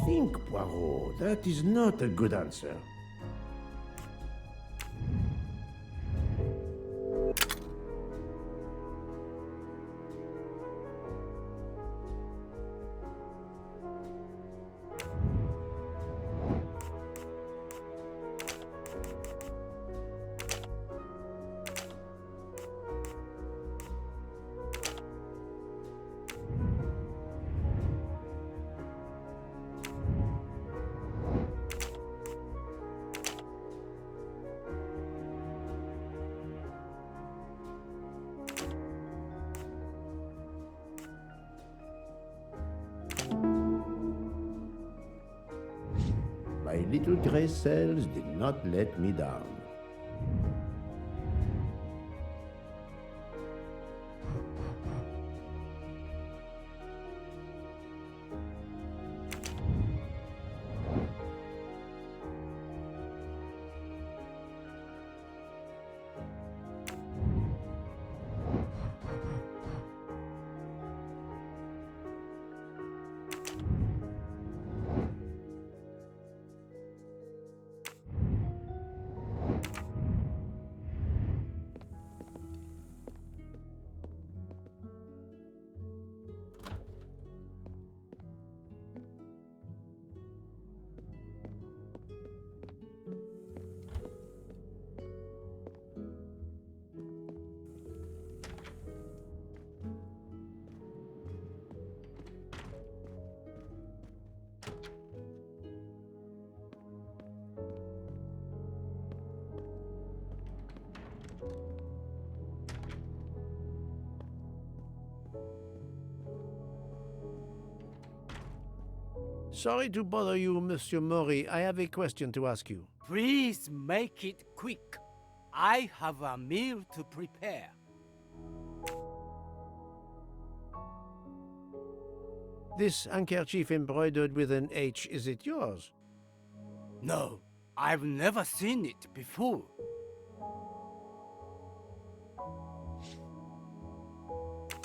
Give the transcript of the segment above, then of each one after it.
Think, Poirot. That is not a good answer. My little gray cells did not let me down. Sorry to bother you, Monsieur Maury. I have a question to ask you. Please make it quick. I have a meal to prepare. This handkerchief embroidered with an H, is it yours? No, I've never seen it before.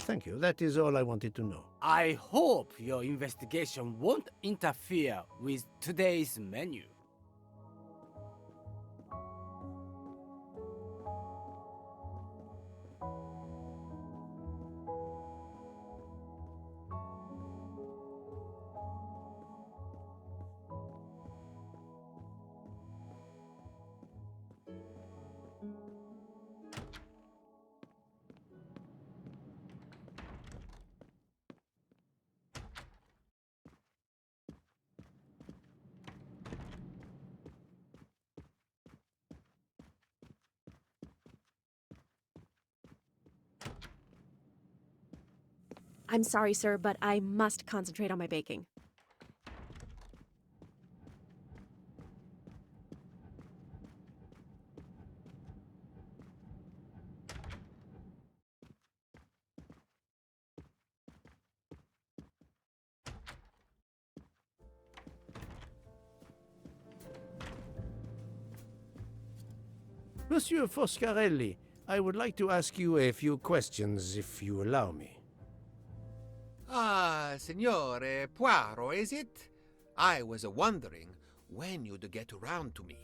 Thank you. That is all I wanted to know. I hope your investigation won't interfere with today's menu. I'm sorry, sir, but I must concentrate on my baking. Monsieur Foscarelli, I would like to ask you a few questions, if you allow me. Ah, Signore Poirot, is it? I was wondering when you'd get around to me.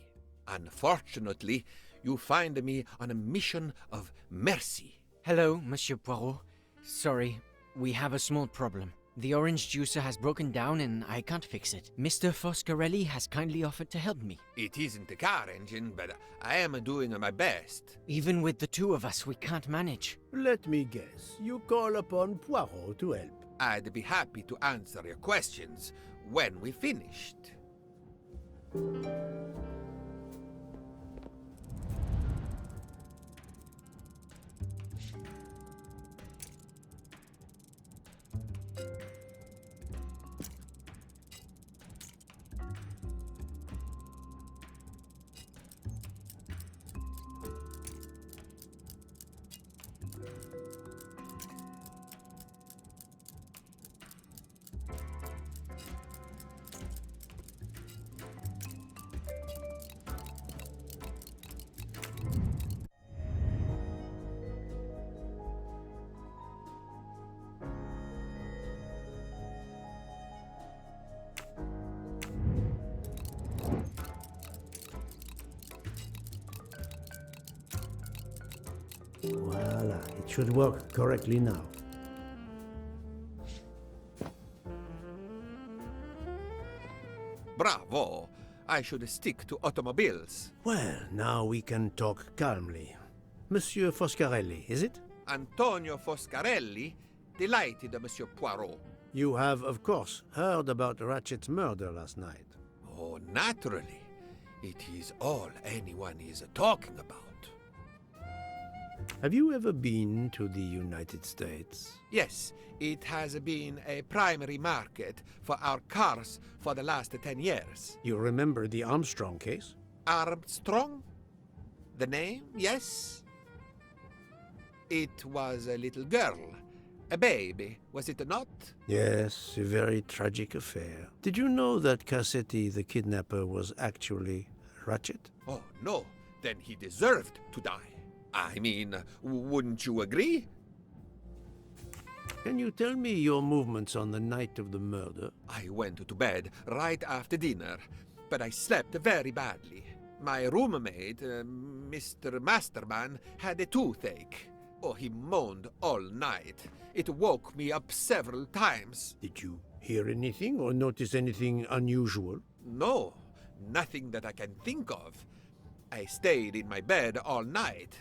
Unfortunately, you find me on a mission of mercy. Hello, Monsieur Poirot. Sorry, we have a small problem. The orange juicer has broken down and I can't fix it. Mr. Foscarelli has kindly offered to help me. It isn't a car engine, but I am doing my best. Even with the two of us, we can't manage. Let me guess. You call upon Poirot to help. I'd be happy to answer your questions when we finished. Voila, it should work correctly now. Bravo! I should stick to automobiles. Well, now we can talk calmly. Monsieur Foscarelli, is it? Antonio Foscarelli? Delighted, Monsieur Poirot. You have, of course, heard about Ratchet's murder last night. Oh, naturally. It is all anyone is talking about. Have you ever been to the United States? Yes, it has been a primary market for our cars for the last 10 years. You remember the Armstrong case? Armstrong? The name, yes? It was a little girl. A baby, was it not? Yes, a very tragic affair. Did you know that Cassetti, the kidnapper, was actually Ratchet? Oh, no. Then he deserved to die. I mean, wouldn't you agree? Can you tell me your movements on the night of the murder? I went to bed right after dinner, but I slept very badly. My roommate, Mr. Masterman, had a toothache. Oh, he moaned all night. It woke me up several times. Did you hear anything or notice anything unusual? No, nothing that I can think of. I stayed in my bed all night.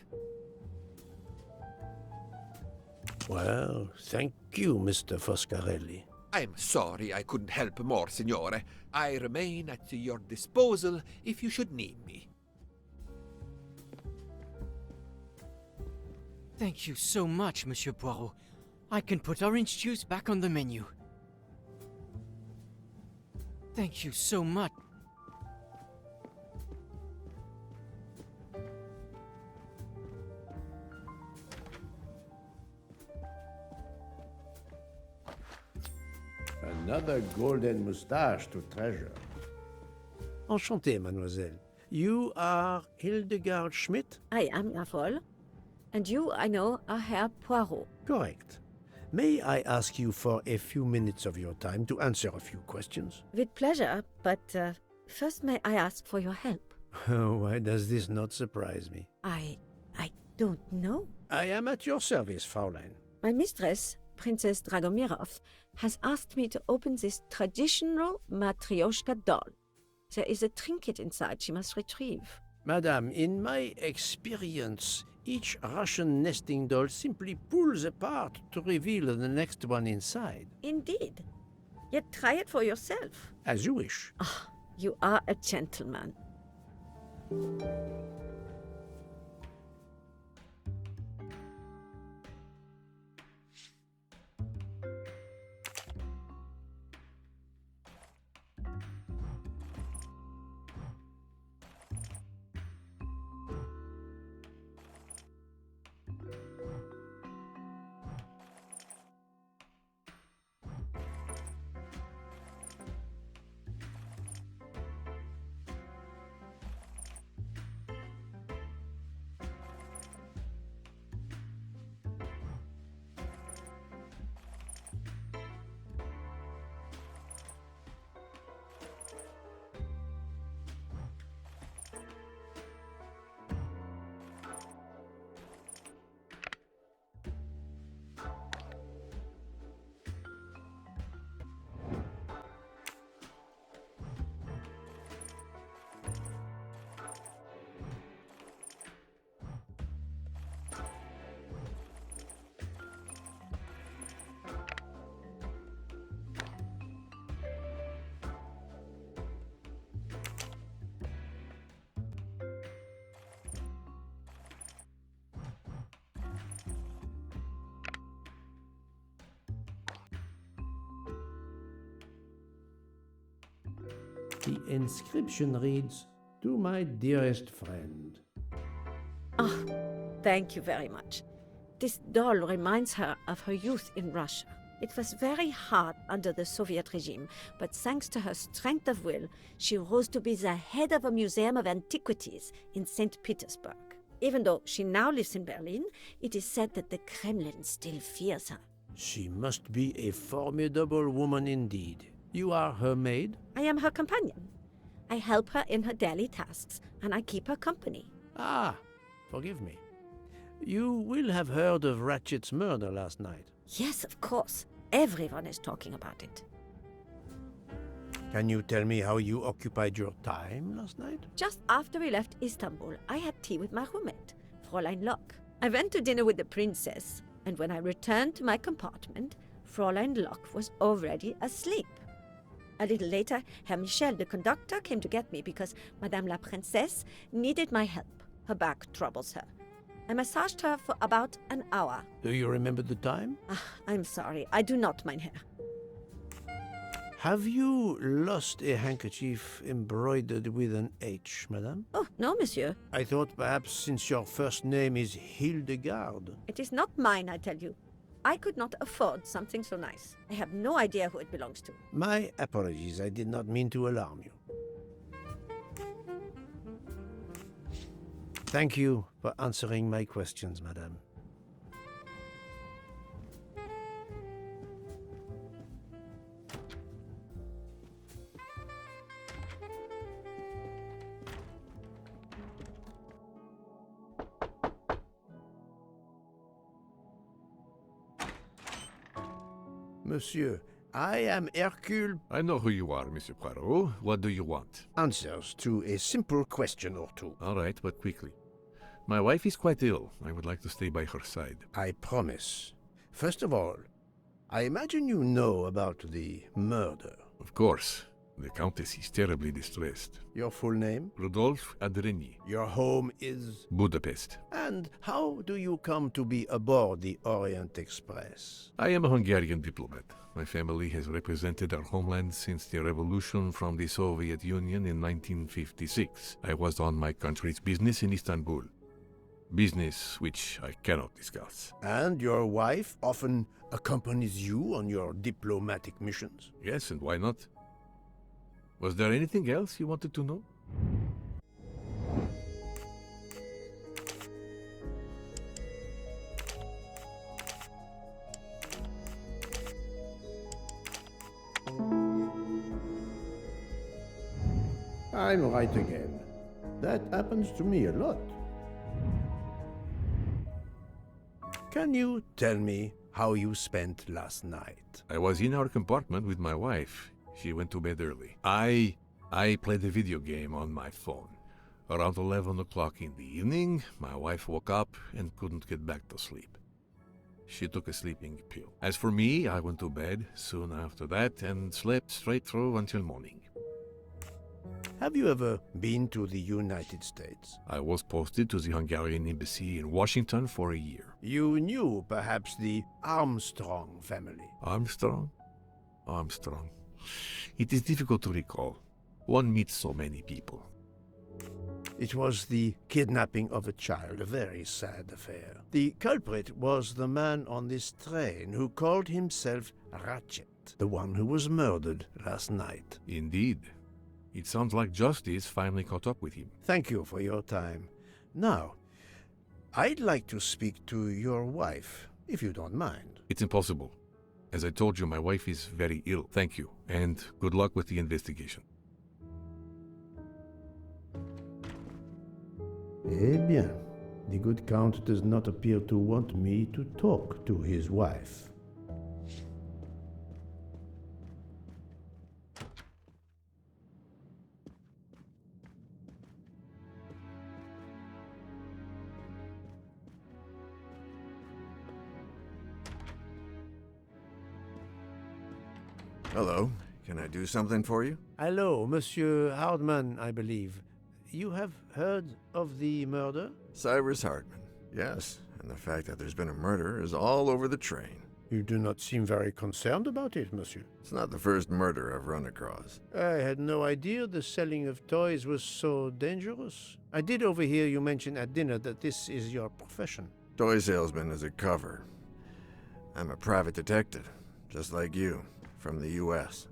Well, thank you, Mr. Foscarelli. I'm sorry I couldn't help more, Signore. I remain at your disposal if you should need me. Thank you so much, Monsieur Poirot. I can put orange juice back on the menu. Thank you so much. Another golden moustache to treasure. Enchanté, mademoiselle. You are Hildegard Schmidt? I am your fool. And you, I know, are Herr Poirot. Correct. May I ask you for a few minutes of your time to answer a few questions? With pleasure, but first may I ask for your help? Why does this not surprise me? I don't know. I am at your service, Fraulein. My mistress, Princess Dragomirov, has asked me to open this traditional Matryoshka doll. There is a trinket inside she must retrieve. Madame, in my experience, each Russian nesting doll simply pulls apart to reveal the next one inside. Indeed. Yet try it for yourself. As you wish. Ah, you are a gentleman. The inscription reads, "To my dearest friend." Oh, thank you very much. This doll reminds her of her youth in Russia. It was very hard under the Soviet regime, but thanks to her strength of will, she rose to be the head of a museum of antiquities in St. Petersburg. Even though she now lives in Berlin, it is said that the Kremlin still fears her. She must be a formidable woman indeed. You are her maid? I am her companion. I help her in her daily tasks, and I keep her company. Ah, forgive me. You will have heard of Ratchet's murder last night. Yes, of course. Everyone is talking about it. Can you tell me how you occupied your time last night? Just after we left Istanbul, I had tea with my roommate, Fräulein Locke. I went to dinner with the princess, and when I returned to my compartment, Fräulein Locke was already asleep. A little later, Herr Michel, the conductor, came to get me because Madame la Princesse needed my help. Her back troubles her. I massaged her for about an hour. Do you remember the time? I'm sorry, I do not, mein Herr. Have you lost a handkerchief embroidered with an H, madame? Oh, no, monsieur. I thought perhaps since your first name is Hildegard. It is not mine, I tell you. I could not afford something so nice. I have no idea who it belongs to. My apologies, I did not mean to alarm you. Thank you for answering my questions, madame. Monsieur, I am Hercule. I know who you are, Monsieur Poirot. What do you want? Answers to a simple question or two. All right, but quickly. My wife is quite ill. I would like to stay by her side. I promise. First of all, I imagine you know about the murder. Of course. The Countess is terribly distressed. Your full name? Rudolph Adreni. Your home is? Budapest. And how do you come to be aboard the Orient Express? I am a Hungarian diplomat. My family has represented our homeland since the revolution from the Soviet Union in 1956. I was on my country's business in Istanbul. Business which I cannot discuss. And your wife often accompanies you on your diplomatic missions? Yes, and why not? Was there anything else you wanted to know? I'm right again. That happens to me a lot. Can you tell me how you spent last night? I was in our compartment with my wife. She went to bed early. I played a video game on my phone. Around 11 o'clock in the evening, my wife woke up and couldn't get back to sleep. She took a sleeping pill. As for me, I went to bed soon after that and slept straight through until morning. Have you ever been to the United States? I was posted to the Hungarian embassy in Washington for a year. You knew perhaps the Armstrong family. Armstrong? Armstrong. It is difficult to recall. One meets so many people. It was the kidnapping of a child, a very sad affair. The culprit was the man on this train who called himself Ratchet, the one who was murdered last night. Indeed. It sounds like justice finally caught up with him. Thank you for your time. Now, I'd like to speak to your wife, if you don't mind. It's impossible. As I told you, my wife is very ill. Thank you, and good luck with the investigation. Eh bien, the good Count does not appear to want me to talk to his wife. Hello. Can I do something for you? Hello, Monsieur Hardman, I believe. You have heard of the murder? Cyrus Hardman. Yes, and the fact that there's been a murder is all over the train. You do not seem very concerned about it, monsieur. It's not the first murder I've run across. I had no idea the selling of toys was so dangerous. I did overhear you mention at dinner that this is your profession. Toy salesman is a cover. I'm a private detective, just like you, from the U.S.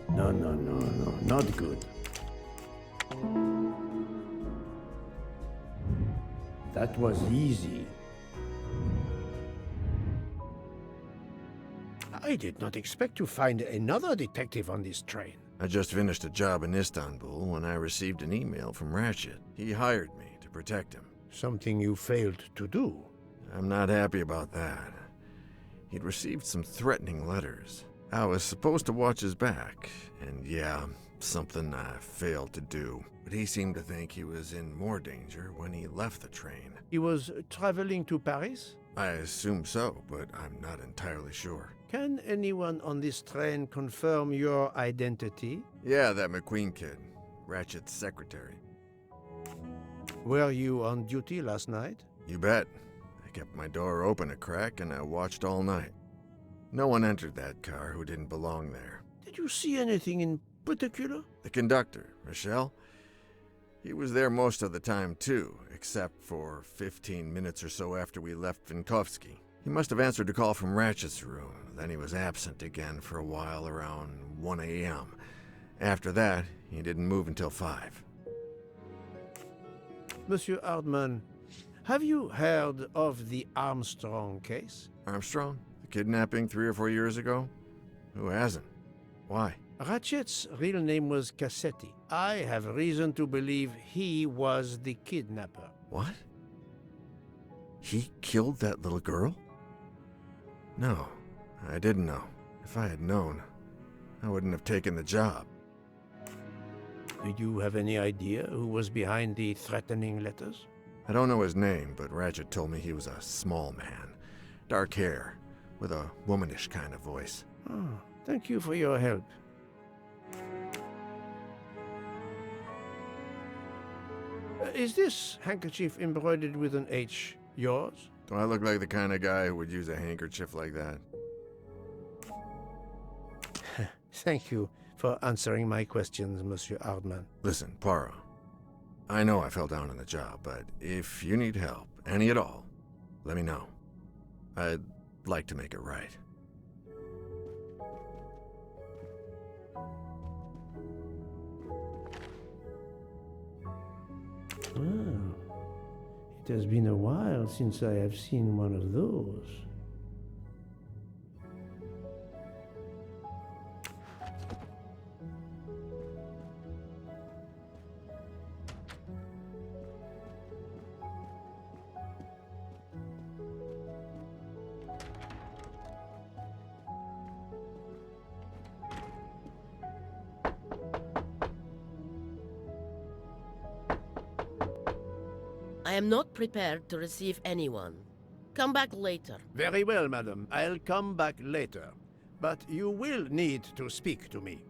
No, not good. That was easy. I did not expect to find another detective on this train. I just finished a job in Istanbul when I received an email from Ratchet. He hired me to protect him. Something you failed to do. I'm not happy about that. He'd received some threatening letters. I was supposed to watch his back, and yeah, something I failed to do. But he seemed to think he was in more danger when he left the train. He was traveling to Paris? I assume so, but I'm not entirely sure. Can anyone on this train confirm your identity? Yeah, that McQueen kid, Ratchet's secretary. Were you on duty last night? You bet. I kept my door open a crack and I watched all night. No one entered that car who didn't belong there. Did you see anything in particular? The conductor, Michelle, he was there most of the time too, except for 15 minutes or so after we left Vinkovsky. He must have answered a call from Ratchet's room, then he was absent again for a while around 1 a.m. After that, he didn't move until 5. Monsieur Hardman, have you heard of the Armstrong case? Armstrong? The kidnapping 3 or 4 years ago? Who hasn't? Why? Ratchet's real name was Cassetti. I have reason to believe he was the kidnapper. What? He killed that little girl? No, I didn't know. If I had known, I wouldn't have taken the job. Do you have any idea who was behind the threatening letters? I don't know his name, but Ratchet told me he was a small man. Dark hair, with a womanish kind of voice. Oh, thank you for your help. Is this handkerchief embroidered with an H yours? Do I look like the kind of guy who would use a handkerchief like that? Thank you for answering my questions, Monsieur Hardman. Listen, Poirot. I know I fell down on the job, but if you need help, any at all, let me know. I'd like to make it right. Oh, it has been a while since I have seen one of those. I am not prepared to receive anyone. Come back later. Very well, madam. I'll come back later. But you will need to speak to me.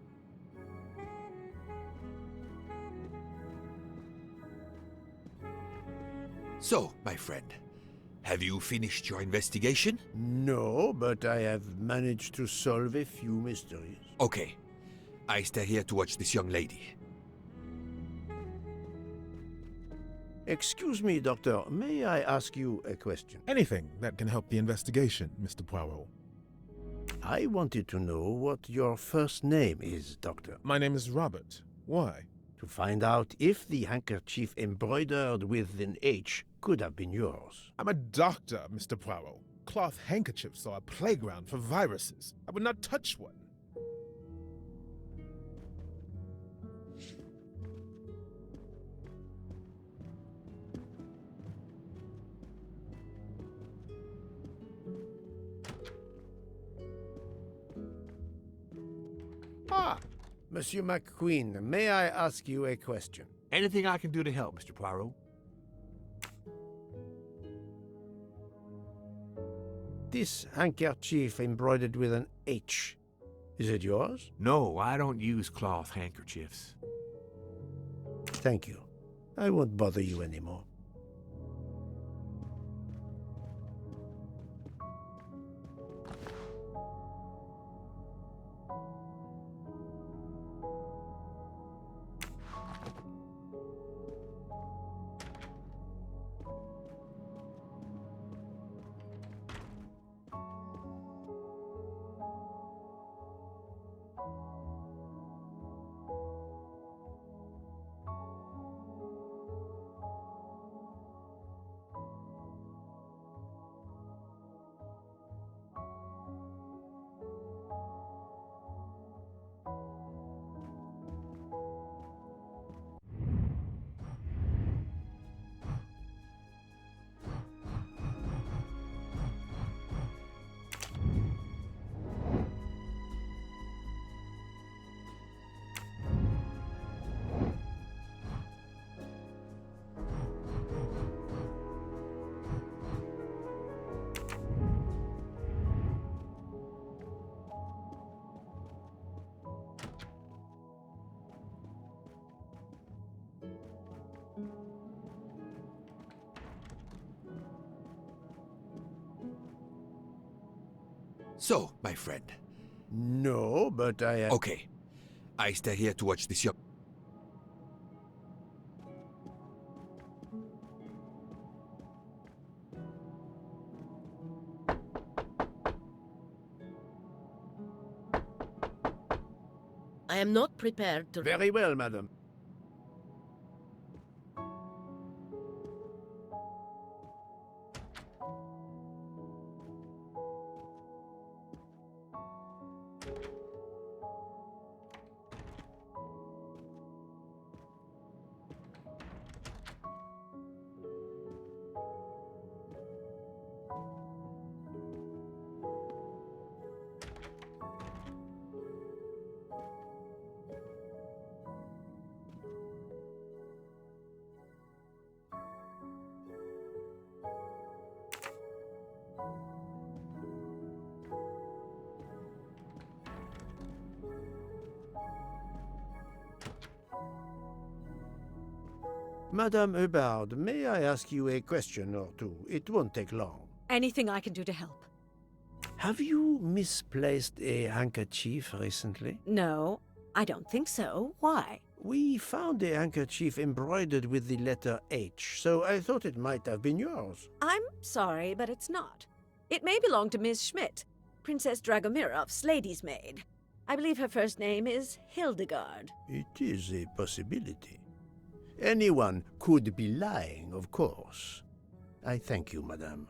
So, my friend, have you finished your investigation? No, but I have managed to solve a few mysteries. Okay. I stay here to watch this young lady. Excuse me, Doctor. May I ask you a question? Anything that can help the investigation, Mr. Poirot. I wanted to know what your first name is, Doctor. My name is Robert. Why? To find out if the handkerchief embroidered with an H could have been yours. I'm a doctor, Mr. Poirot. Cloth handkerchiefs are a playground for viruses. I would not touch one. Ah, Monsieur McQueen, may I ask you a question? Anything I can do to help, Mr. Poirot? This handkerchief embroidered with an H, Is it yours? No, I don't use cloth handkerchiefs. Thank you. I won't bother you anymore. So, my friend. No, but I... Okay. I stay here to watch this young... I am not prepared to... Very well, madam. Madame Hubbard, may I ask you a question or two? It won't take long. Anything I can do to help? Have you misplaced a handkerchief recently? No, I don't think so. Why? We found a handkerchief embroidered with the letter H, so I thought it might have been yours. I'm sorry, but it's not. It may belong to Miss Schmidt, Princess Dragomirov's lady's maid. I believe her first name is Hildegard. It is a possibility. Anyone could be lying, of course. I thank you, madame.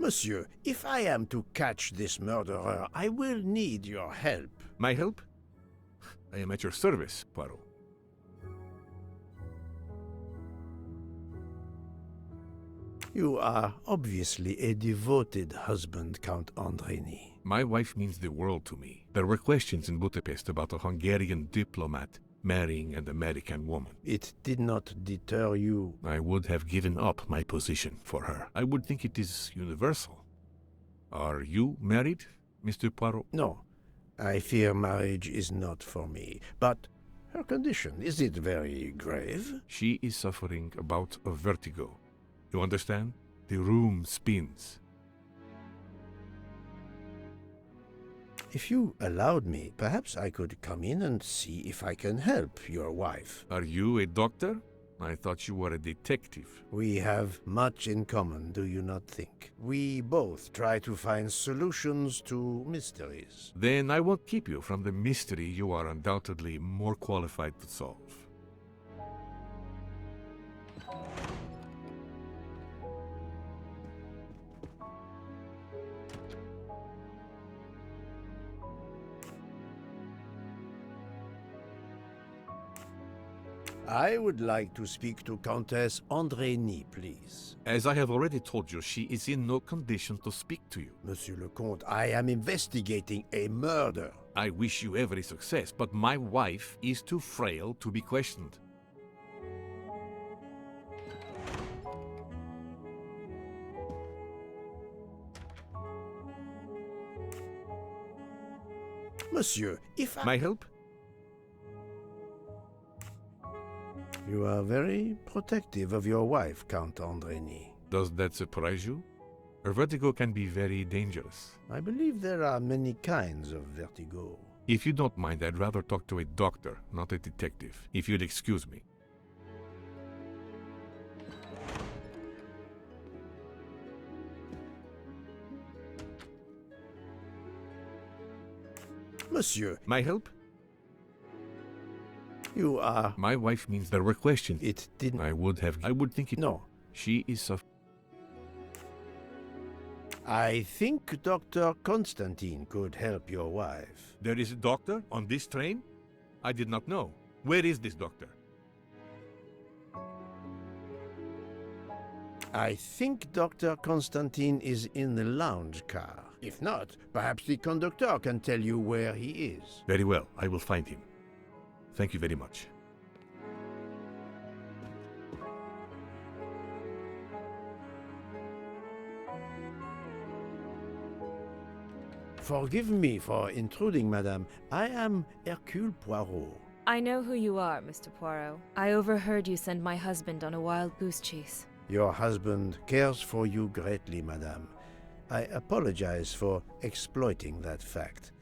Monsieur, if I am to catch this murderer, I will need your help. My help? I am at your service, Poirot. You are obviously a devoted husband, Count Andreny. My wife means the world to me. There were questions in Budapest about a Hungarian diplomat marrying an American woman. It did not deter you. I would have given up my position for her. I would think it is universal. Are you married, Mr. Poirot? No, I fear marriage is not for me. But her condition, is it very grave? She is suffering a bout of vertigo. You understand? The room spins. If you allowed me, perhaps I could come in and see if I can help your wife. Are you a doctor? I thought you were a detective. We have much in common, do you not think? We both try to find solutions to mysteries. Then I won't keep you from the mystery you are undoubtedly more qualified to solve. I would like to speak to Countess Andrény, please. As I have already told you, she is in no condition to speak to you. Monsieur le Comte, I am investigating a murder. I wish you every success, but my wife is too frail to be questioned. Monsieur, if I... My help? You are very protective of your wife, Count Andrény. Does that surprise you? Her vertigo can be very dangerous. I believe there are many kinds of vertigo. If you don't mind, I'd rather talk to a doctor, not a detective, if you'd excuse me. Monsieur, My help? you are... My wife means there were questions. It didn't... I would think it... No. She is suffering. I think Dr. Constantine could help your wife. There is a doctor on this train? I did not know. Where is this doctor? I think Dr. Constantine is in the lounge car. If not, perhaps the conductor can tell you where he is. Very well, I will find him. Thank you very much. Forgive me for intruding, madame. I am Hercule Poirot. I know who you are, Mr. Poirot. I overheard you send my husband on a wild goose chase. Your husband cares for you greatly, madame. I apologize for exploiting that fact.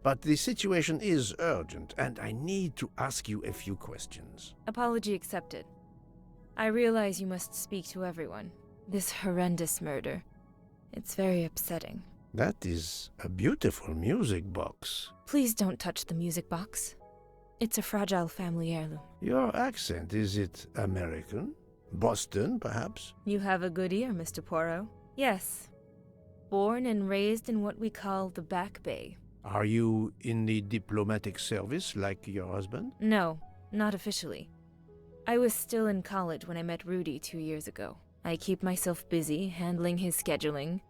But the situation is urgent, and I need to ask you a few questions. Apology accepted. I realize you must speak to everyone. This horrendous murder. It's very upsetting. That is a beautiful music box. Please don't touch the music box. It's a fragile family heirloom. Your accent, is it American? Boston, perhaps? You have a good ear, Mr. Poirot. Yes. Born and raised in what we call the Back Bay. Are you in the diplomatic service like your husband? No, not officially. I was still in college when I met Rudy 2 years ago. I keep myself busy handling his scheduling,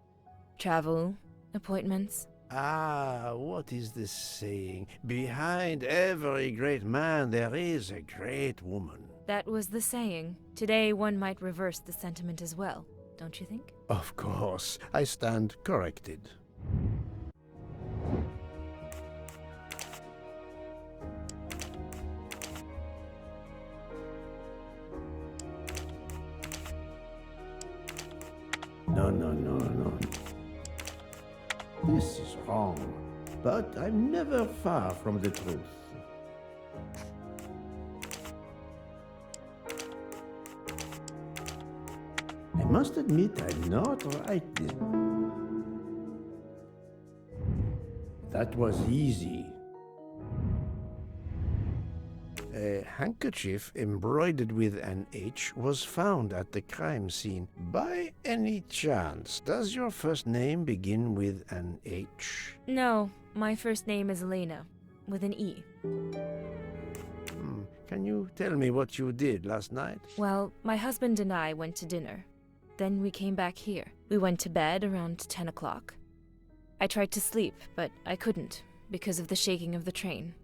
travel, appointments. Ah, what is the saying? Behind every great man there is a great woman. That was the saying. Today one might reverse the sentiment as well, don't you think? Of course, I stand corrected. No. This is wrong, but I'm never far from the truth. I must admit I'm not right. That was easy. A handkerchief embroidered with an H was found at the crime scene. By any chance, does your first name begin with an H? No, my first name is Elena, with an E. Can you tell me what you did last night? Well, my husband and I went to dinner. Then we came back here. We went to bed around 10 o'clock. I tried to sleep, but I couldn't, because of the shaking of the train.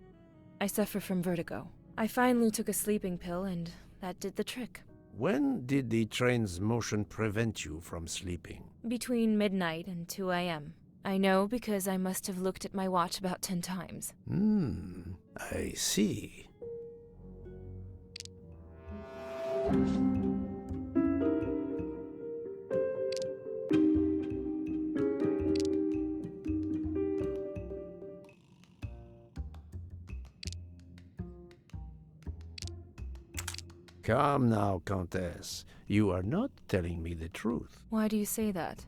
I suffer from vertigo. I finally took a sleeping pill, and that did the trick. When did the train's motion prevent you from sleeping? Between midnight and 2 a.m. I know because I must have looked at my watch about 10 times. I see. Come now, Countess. You are not telling me the truth. Why do you say that?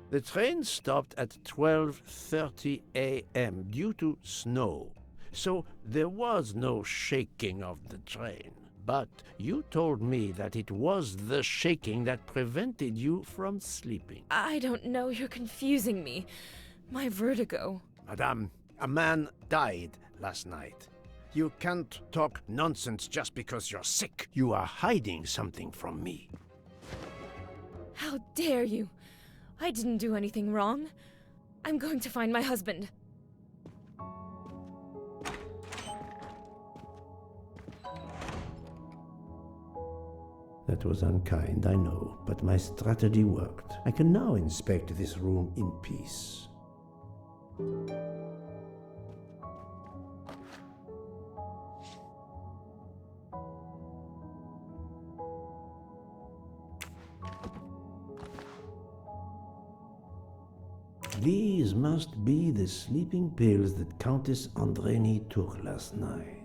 The train stopped at 12:30 a.m. due to snow, so there was no shaking of the train. But you told me that it was the shaking that prevented you from sleeping. I don't know, you're confusing me. My vertigo. Madame, A man died last night. You can't talk nonsense just because you're sick. You are hiding something from me. How dare you? I didn't do anything wrong. I'm going to find my husband. That was unkind, I know, but my strategy worked. I can now inspect this room in peace. These must be the sleeping pills that Countess Andreni took last night.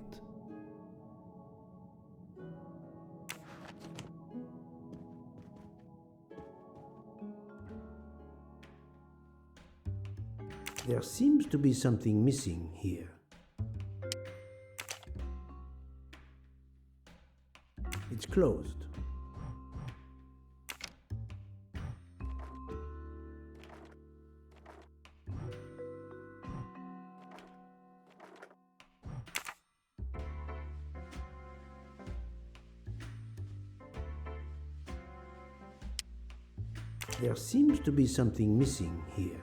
There seems to be something missing here. It's closed. There seems to be something missing here.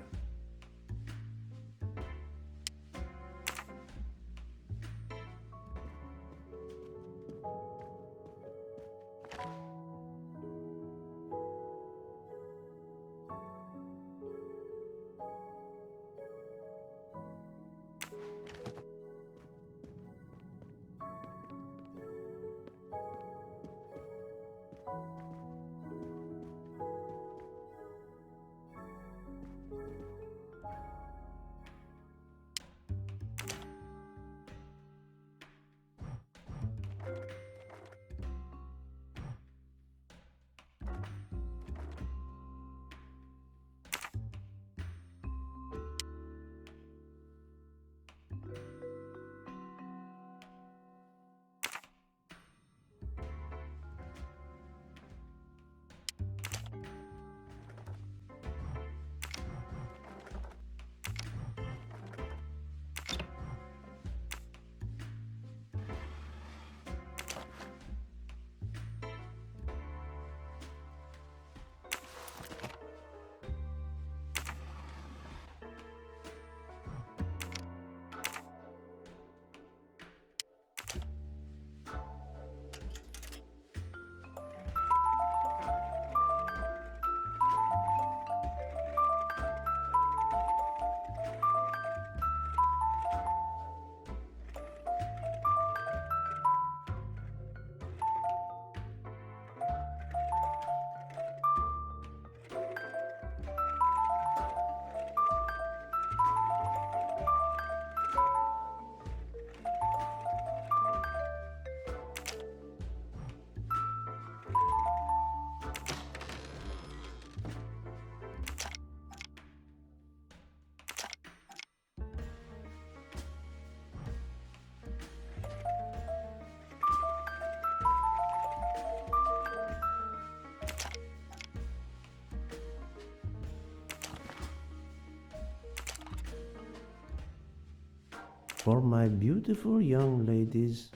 For my beautiful young ladies,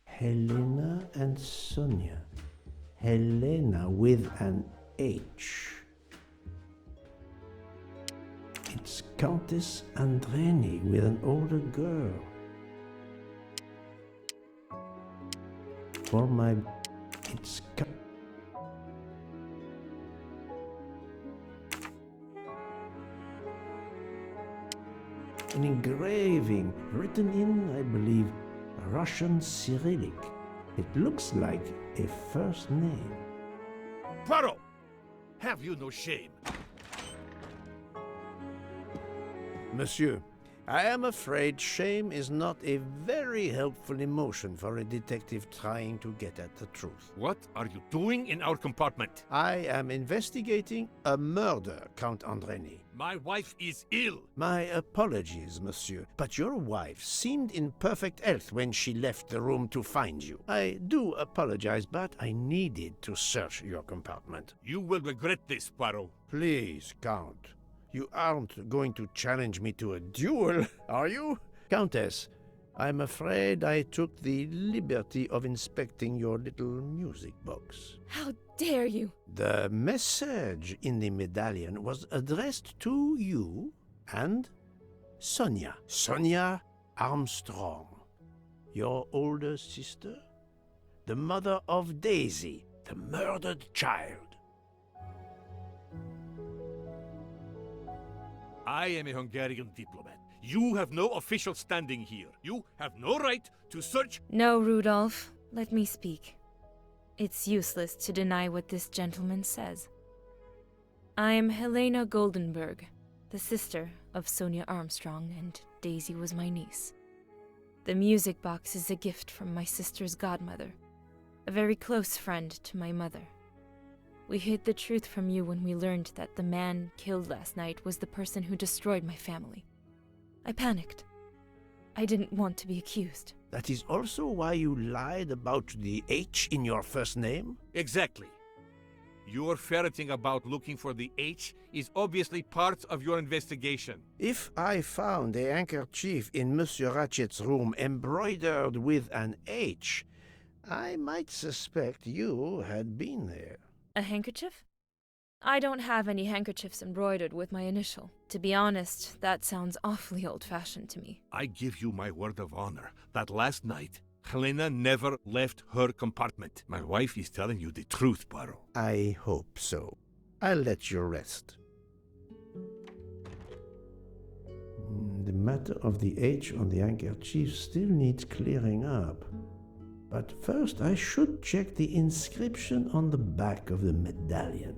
Helena and Sonia. Helena with an H. It's Countess Andreni with an older girl. For my... It's... An engraving written in, I believe, Russian Cyrillic. It looks like a first name. Poirot! Have you no shame? Monsieur, I am afraid shame is not a very helpful emotion for a detective trying to get at the truth. What are you doing in our compartment? I am investigating a murder, Count Andreni. My wife is ill. My apologies, monsieur, but your wife seemed in perfect health when she left the room to find you. I do apologize, but I needed to search your compartment. You will regret this, Poirot. Please, Count. You aren't going to challenge me to a duel, are you? Countess, I'm afraid I took the liberty of inspecting your little music box. How dare you! The message in the medallion was addressed to you and Sonia. Sonia Armstrong, your older sister, the mother of Daisy, the murdered child. I am a Hungarian diplomat. You have no official standing here. You have no right to search. No, Rudolph. Let me speak. It's useless to deny what this gentleman says. I am Helena Goldenberg, the sister of Sonia Armstrong, and Daisy was my niece. The music box is a gift from my sister's godmother, a very close friend to my mother. We hid the truth from you when we learned that the man killed last night was the person who destroyed my family. I panicked. I didn't want to be accused. That is also why you lied about the H in your first name? Exactly. Your ferreting about looking for the H is obviously part of your investigation. If I found a handkerchief in Monsieur Ratchet's room embroidered with an H, I might suspect you had been there. A handkerchief? I don't have any handkerchiefs embroidered with my initial. To be honest, that sounds awfully old-fashioned to me. I give you my word of honor that last night, Helena never left her compartment. My wife is telling you the truth, Poirot. I hope so. I'll let you rest. The matter of the H on the handkerchief still needs clearing up. But first I should check the inscription on the back of the medallion.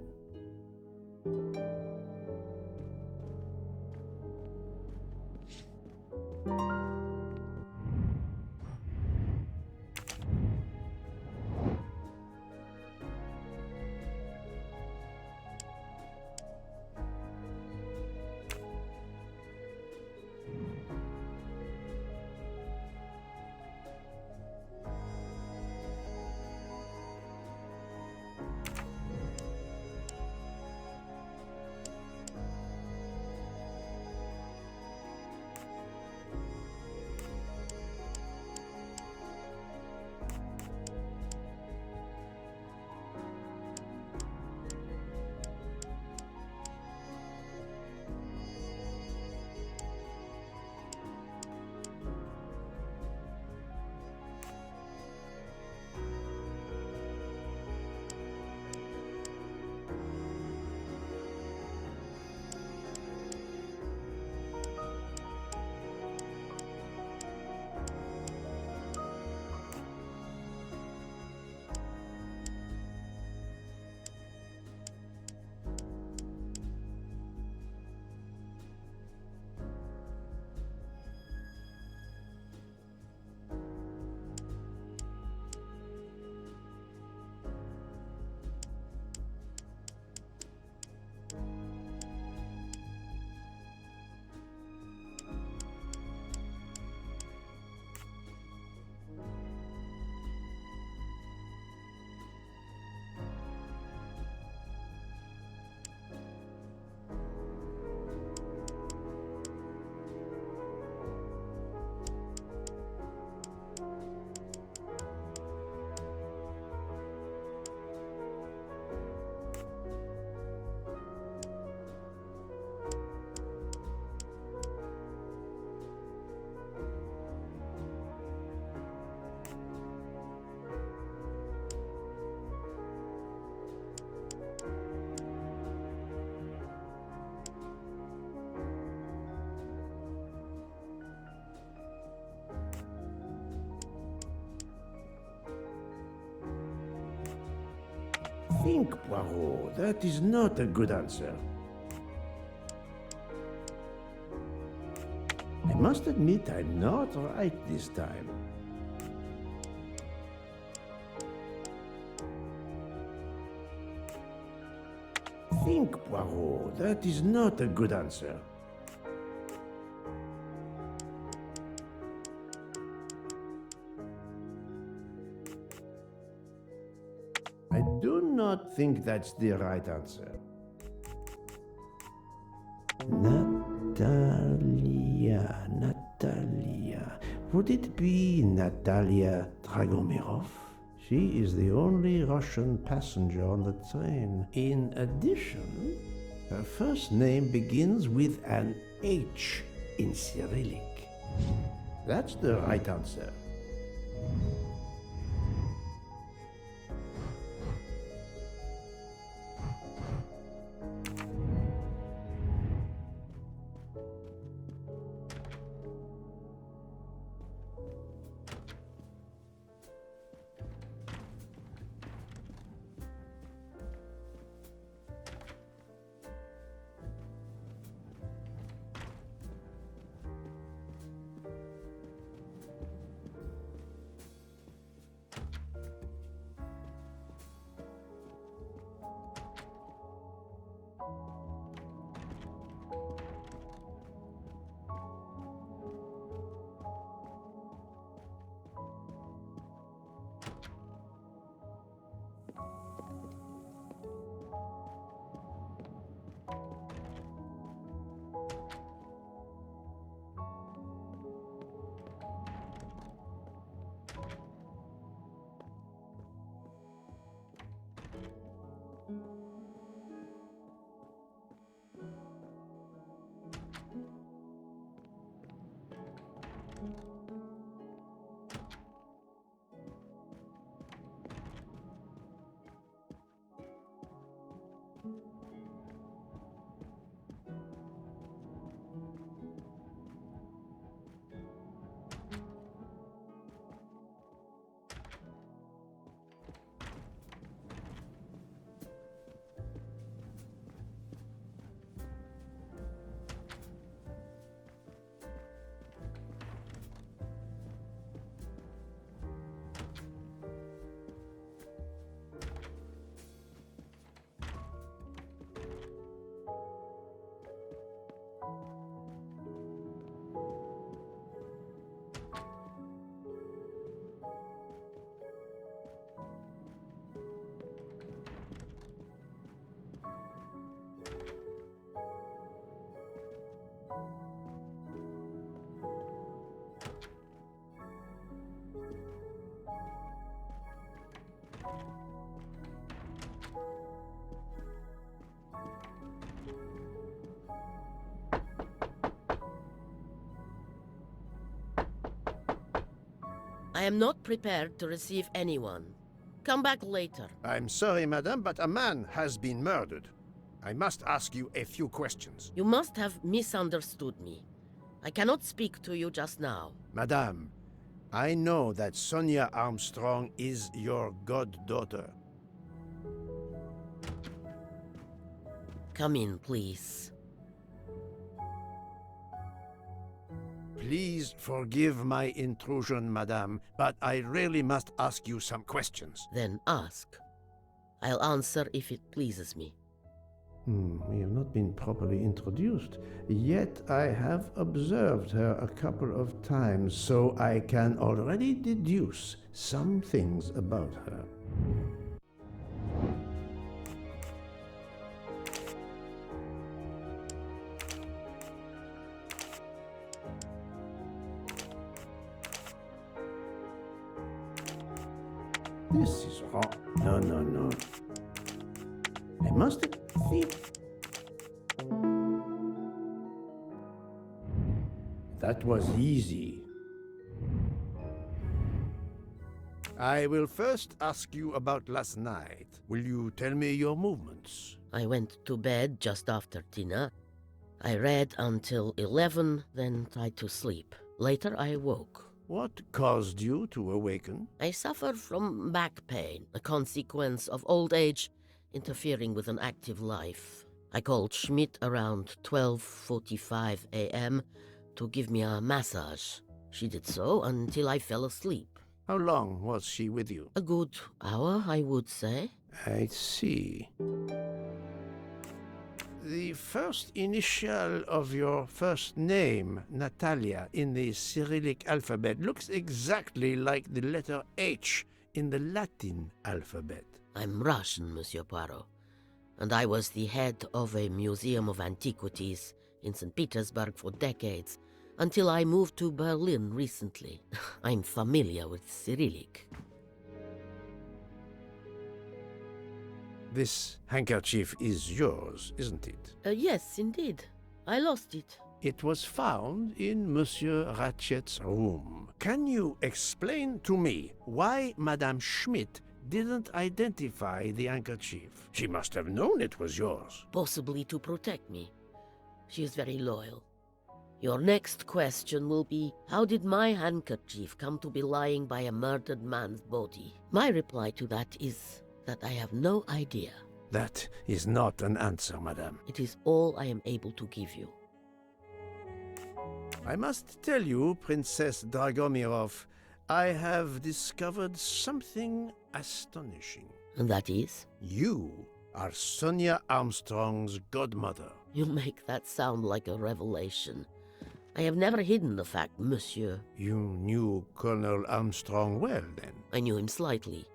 Think, Poirot. That is not a good answer. I must admit I'm not right this time. Think, Poirot. That is not a good answer. I do not think that's the right answer. Natalia. Could it be Natalia Dragomirov? She is the only Russian passenger on the train. In addition, her first name begins with an H in Cyrillic. That's the right answer. I am not prepared to receive anyone. Come back later. I'm sorry, madam, but a man has been murdered. I must ask you a few questions. You must have misunderstood me. I cannot speak to you just now. Madame, I know that Sonia Armstrong is your goddaughter. Come in, please. Please forgive my intrusion, madame, but I really must ask you some questions. Then ask. I'll answer if it pleases me. We have not been properly introduced, yet I have observed her a couple of times, so I can already deduce some things about her. This is wrong. No. I must think. That was easy. I will first ask you about last night. Will you tell me your movements? I went to bed just after dinner. I read until 11, then tried to sleep. Later I woke. What caused you to awaken? I suffered from back pain, a consequence of old age interfering with an active life. I called Schmidt around 12:45 a.m. to give me a massage. She did so until I fell asleep. How long was she with you? A good hour, I would say. I see. The first initial of your first name, Natalia, in the Cyrillic alphabet looks exactly like the letter H in the Latin alphabet. I'm Russian, Monsieur Poirot, and I was the head of a museum of antiquities in St. Petersburg for decades until I moved to Berlin recently. I'm familiar with Cyrillic. This handkerchief is yours, isn't it? Yes, indeed. I lost it. It was found in Monsieur Ratchet's room. Can you explain to me why Madame Schmidt didn't identify the handkerchief? She must have known it was yours. Possibly to protect me. She is very loyal. Your next question will be, how did my handkerchief come to be lying by a murdered man's body? My reply to that is that I have no idea. That is not an answer, madame. It is all I am able to give you. I must tell you, Princess Dragomirov, I have discovered something astonishing. And that is? You are Sonia Armstrong's godmother. You make that sound like a revelation. I have never hidden the fact, monsieur. You knew Colonel Armstrong well, then? I knew him slightly,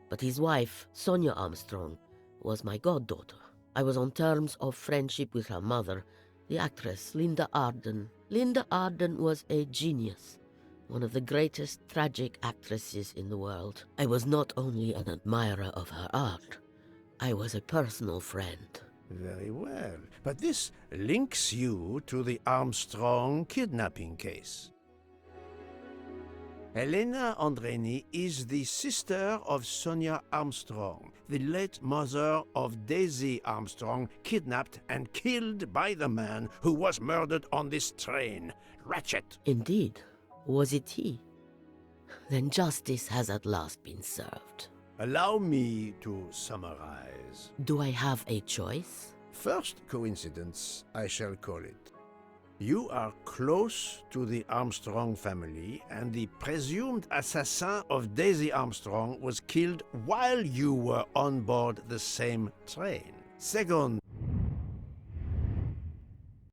but his wife, Sonia Armstrong, was my goddaughter. I was on terms of friendship with her mother, the actress Linda Arden. Linda Arden was a genius, one of the greatest tragic actresses in the world. I was not only an admirer of her art, I was a personal friend. Very well, but this links you to the Armstrong kidnapping case. Elena Andreni is the sister of Sonia Armstrong, the late mother of Daisy Armstrong, kidnapped and killed by the man who was murdered on this train, Ratchet. Indeed. Was it he? Then justice has at last been served. Allow me to summarize. Do I have a choice? First coincidence, I shall call it. You are close to the Armstrong family, and the presumed assassin of Daisy Armstrong was killed while you were on board the same train. Second,